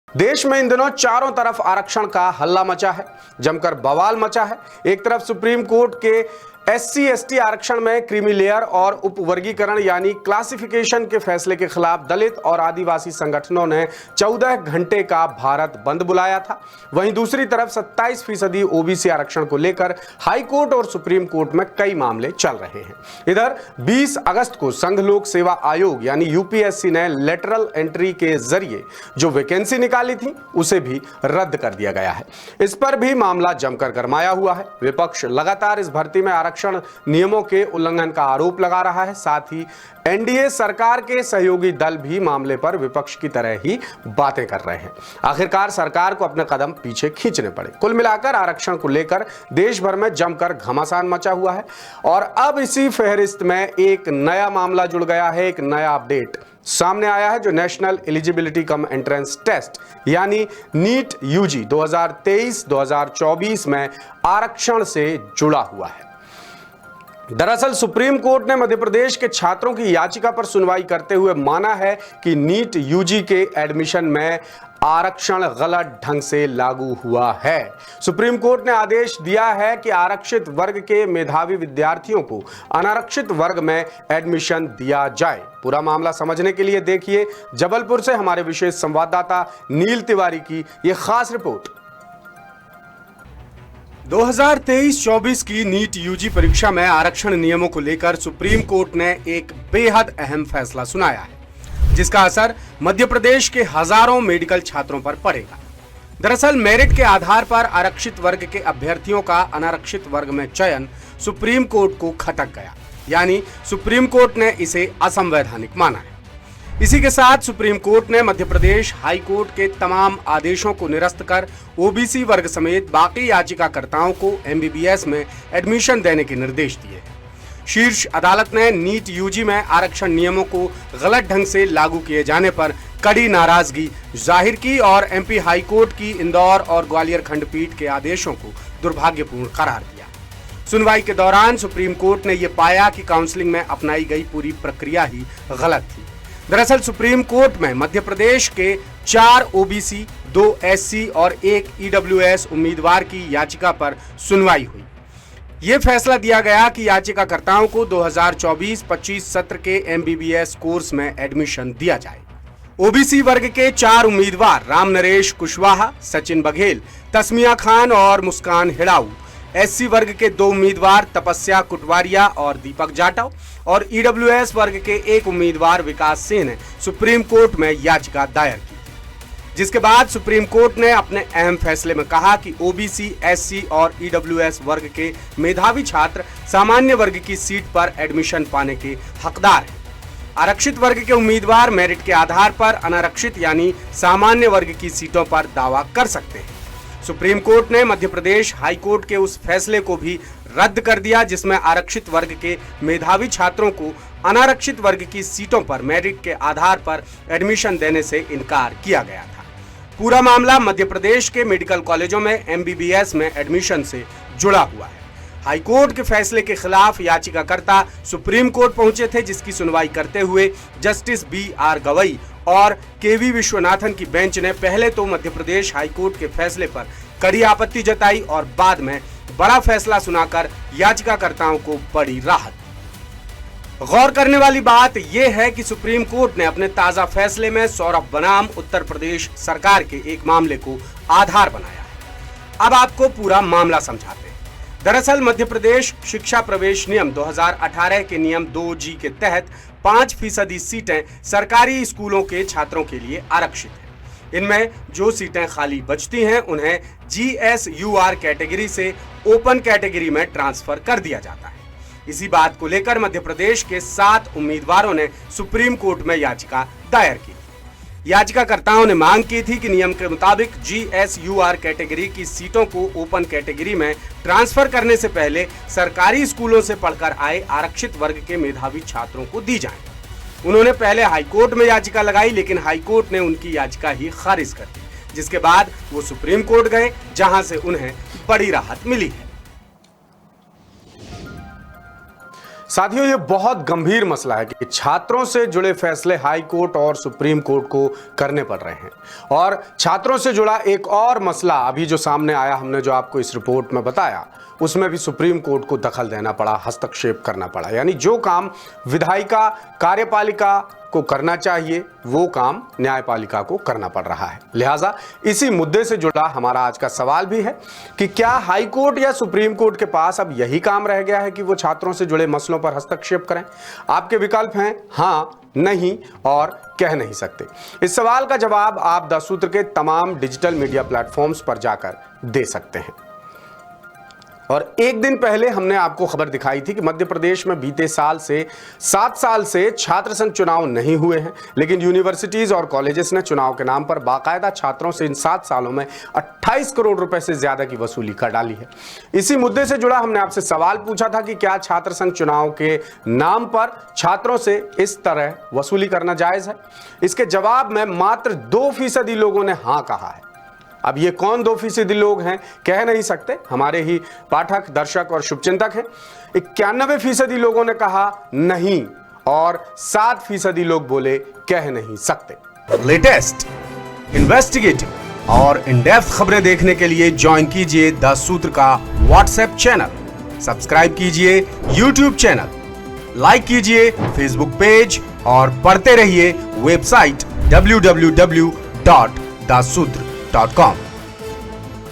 देश में इन दिनों चारों तरफ आरक्षण का हल्ला मचा है, जमकर बवाल मचा है। एक तरफ सुप्रीम कोर्ट के एससी एसटी आरक्षण में क्रीमी लेयर और उपवर्गीकरण यानी क्लासिफिकेशन के फैसले के खिलाफ दलित और आदिवासी संगठनों ने 14 घंटे का भारत बंद बुलाया था। वहीं दूसरी तरफ 27% ओबीसी आरक्षण को लेकर हाई कोर्ट और सुप्रीम कोर्ट में कई मामले चल रहे हैं। इधर 20 अगस्त को संघ लोक सेवा आयोग यानी यूपीएससी ने लेटरल एंट्री के जरिए जो वैकेंसी निकाली थी उसे भी रद्द कर दिया गया है। इस पर भी मामला जमकर गरमाया हुआ है। विपक्ष लगातार इस भर्ती में आरक्षण नियमों के उल्लंघन का आरोप लगा रहा है। साथ ही एनडीए सरकार के सहयोगी दल भी मामले पर विपक्ष की तरह ही बातें कर रहे हैं। आखिरकार सरकार को अपने कदम पीछे खींचने पड़े। कुल मिलाकर आरक्षण को लेकर देश भर में जमकर घमासान मचा हुआ है और अब इसी फहरिस्त में एक नया मामला जुड़ गया है। एक नया अपडेट सामने आया है जो national eligibility cum entrance test यानी नीट यूजी 2023-2024 में आरक्षण से जुड़ा हुआ है। दरअसल सुप्रीम कोर्ट ने मध्य प्रदेश के छात्रों की याचिका पर सुनवाई करते हुए माना है कि नीट यूजी के एडमिशन में आरक्षण गलत ढंग से लागू हुआ है। सुप्रीम कोर्ट ने आदेश दिया है कि आरक्षित वर्ग के मेधावी विद्यार्थियों को अनारक्षित वर्ग में एडमिशन दिया जाए। पूरा मामला समझने के लिए देखिए जबलपुर से हमारे विशेष संवाददाता नील तिवारी की यह खास रिपोर्ट। 2023-24 की नीट यूजी परीक्षा में आरक्षण नियमों को लेकर सुप्रीम कोर्ट ने एक बेहद अहम फैसला सुनाया है, जिसका असर मध्य प्रदेश के हजारों मेडिकल छात्रों पर पड़ेगा। दरअसल मेरिट के आधार पर आरक्षित वर्ग के अभ्यर्थियों का अनारक्षित वर्ग में चयन सुप्रीम कोर्ट को खटक गया, यानी सुप्रीम कोर्ट ने इसे असंवैधानिक माना है। इसी के साथ सुप्रीम कोर्ट ने मध्य प्रदेश हाई कोर्ट के तमाम आदेशों को निरस्त कर ओबीसी वर्ग समेत बाकी याचिकाकर्ताओं को एमबीबीएस में एडमिशन देने के निर्देश दिए। शीर्ष अदालत ने नीट यूजी में आरक्षण नियमों को गलत ढंग से लागू किए जाने पर कड़ी नाराजगी जाहिर की और एमपी हाई कोर्ट की इंदौर और ग्वालियर खंडपीठ के आदेशों को दुर्भाग्यपूर्ण करार दिया। सुनवाई के दौरान सुप्रीम कोर्ट ने यह पाया कि काउंसलिंग में अपनाई गई पूरी प्रक्रिया ही गलत थी। दरअसल सुप्रीम कोर्ट में मध्य प्रदेश के 4 ओबीसी, 2 एससी और 1 ईडब्ल्यूएस उम्मीदवार की याचिका पर सुनवाई हुई। यह फैसला दिया गया कि याचिकाकर्ताओं को 2024-25 सत्र के एमबीबीएस कोर्स में एडमिशन दिया जाए। ओबीसी वर्ग के 4 उम्मीदवार राम नरेश कुशवाहा, सचिन बघेल, तस्मिया खान और मुस्कान हिड़ाऊ, एससी वर्ग के 2 उम्मीदवार तपस्या कुटवारिया और दीपक जाटव और ईडब्ल्यूएस वर्ग के 1 उम्मीदवार विकास सिंह ने सुप्रीम कोर्ट में याचिका दायर की, जिसके बाद सुप्रीम कोर्ट ने अपने अहम फैसले में कहा कि ओबीसी, एससी और ईडब्ल्यूएस वर्ग के मेधावी छात्र सामान्य वर्ग की सीट पर एडमिशन पाने के हकदार हैं। आरक्षित वर्ग के उम्मीदवार मेरिट के आधार पर अनारक्षित यानी सामान्य वर्ग की सीटों पर दावा कर सकते हैं। सुप्रीम कोर्ट ने मध्य प्रदेश हाई कोर्ट के उस फैसले को भी रद्द कर दिया जिसमें आरक्षित वर्ग के मेधावी छात्रों को अनारक्षित वर्ग की सीटों पर मेरिट के आधार पर एडमिशन देने से इनकार किया गया था। पूरा मामला मध्य प्रदेश के मेडिकल कॉलेजों में एमबीबीएस में एडमिशन से जुड़ा हुआ है। हाई कोर्ट के फैसले के खिलाफ याचिकाकर्ता सुप्रीम कोर्ट पहुंचे थे, जिसकी सुनवाई करते हुए जस्टिस BR गवई और KV विश्वनाथन की बेंच ने पहले तो मध्य प्रदेश हाई कोर्ट के फैसले पर कड़ी आपत्ति जताई और बाद में बड़ा फैसला सुनाकर याचिकाकर्ताओं को बड़ी राहत। गौर करने वाली बात यह है कि सुप्रीम कोर्ट ने अपने ताजा फैसले में सौरभ बनाम उत्तर प्रदेश सरकार के एक मामले को आधार बनाया है। अब आपको पूरा मामला समझाते हैं। दरअसल मध्य प्रदेश शिक्षा प्रवेश नियम 2018 के नियम 2G के तहत 5% सीटें सरकारी स्कूलों के छात्रों के लिए आरक्षित हैं। इनमें जो सीटें खाली बचती हैं उन्हें GSUR कैटेगरी से ओपन कैटेगरी में ट्रांसफर कर दिया जाता है। इसी बात को लेकर मध्य प्रदेश के 7 उम्मीदवारों ने सुप्रीम कोर्ट में याचिका दायर की। याचिकाकर्ताओं ने मांग की थी कि नियम के मुताबिक GSUR कैटेगरी की सीटों को ओपन कैटेगरी में ट्रांसफर करने से पहले सरकारी स्कूलों से पढ़कर आए आरक्षित वर्ग के मेधावी छात्रों को दी जाए। उन्होंने पहले हाईकोर्ट में याचिका लगाई, लेकिन हाईकोर्ट ने उनकी याचिका ही खारिज कर दी, जिसके बाद वो सुप्रीम कोर्ट गए, जहां से उन्हें बड़ी राहत मिली है। साथियों, ये बहुत गंभीर मसला है कि छात्रों से जुड़े फैसले हाई कोर्ट और सुप्रीम कोर्ट को करने पड़ रहे हैं। और छात्रों से जुड़ा एक और मसला अभी जो सामने आया, हमने जो आपको इस रिपोर्ट में बताया, उसमें भी सुप्रीम कोर्ट को दखल देना पड़ा, हस्तक्षेप करना पड़ा। यानी जो काम विधायिका कार्यपालिका को करना चाहिए वो काम न्यायपालिका को करना पड़ रहा है। लिहाजा इसी मुद्दे से जुड़ा हमारा आज का सवाल भी है कि क्या हाई कोर्ट या सुप्रीम कोर्ट के पास अब यही काम रह गया है कि वो छात्रों से जुड़े मसलों पर हस्तक्षेप करें? आपके विकल्प हैं हाँ, नहीं और कह नहीं सकते। इस सवाल का जवाब आप द सूत्र के तमाम डिजिटल मीडिया प्लेटफॉर्म्स पर जाकर दे सकते हैं। और एक दिन पहले हमने आपको खबर दिखाई थी कि मध्य प्रदेश में बीते 7 साल से छात्र संघ चुनाव नहीं हुए हैं, लेकिन यूनिवर्सिटीज और कॉलेजेस ने चुनाव के नाम पर बाकायदा छात्रों से इन 7 सालों में 28 करोड़ रुपए से ज्यादा की वसूली कर डाली है। इसी मुद्दे से जुड़ा हमने आपसे सवाल पूछा था कि क्या छात्र संघ चुनाव के नाम पर छात्रों से इस तरह वसूली करना जायज है? इसके जवाब में मात्र 2% लोगों ने हाँ कहा है। अब ये कौन 2% लोग हैं कह नहीं सकते, हमारे ही पाठक, दर्शक और शुभचिंतक हैं। 91% लोगों ने कहा नहीं और 7% लोग बोले कह नहीं सकते। लेटेस्ट, इन्वेस्टिगेटिव और इन डेप्थ खबरें देखने के लिए ज्वाइन कीजिए द सूत्र का व्हाट्सएप चैनल, सब्सक्राइब कीजिए यूट्यूब चैनल, लाइक कीजिए फेसबुक पेज और पढ़ते रहिए वेबसाइट www.daसूत्र.com।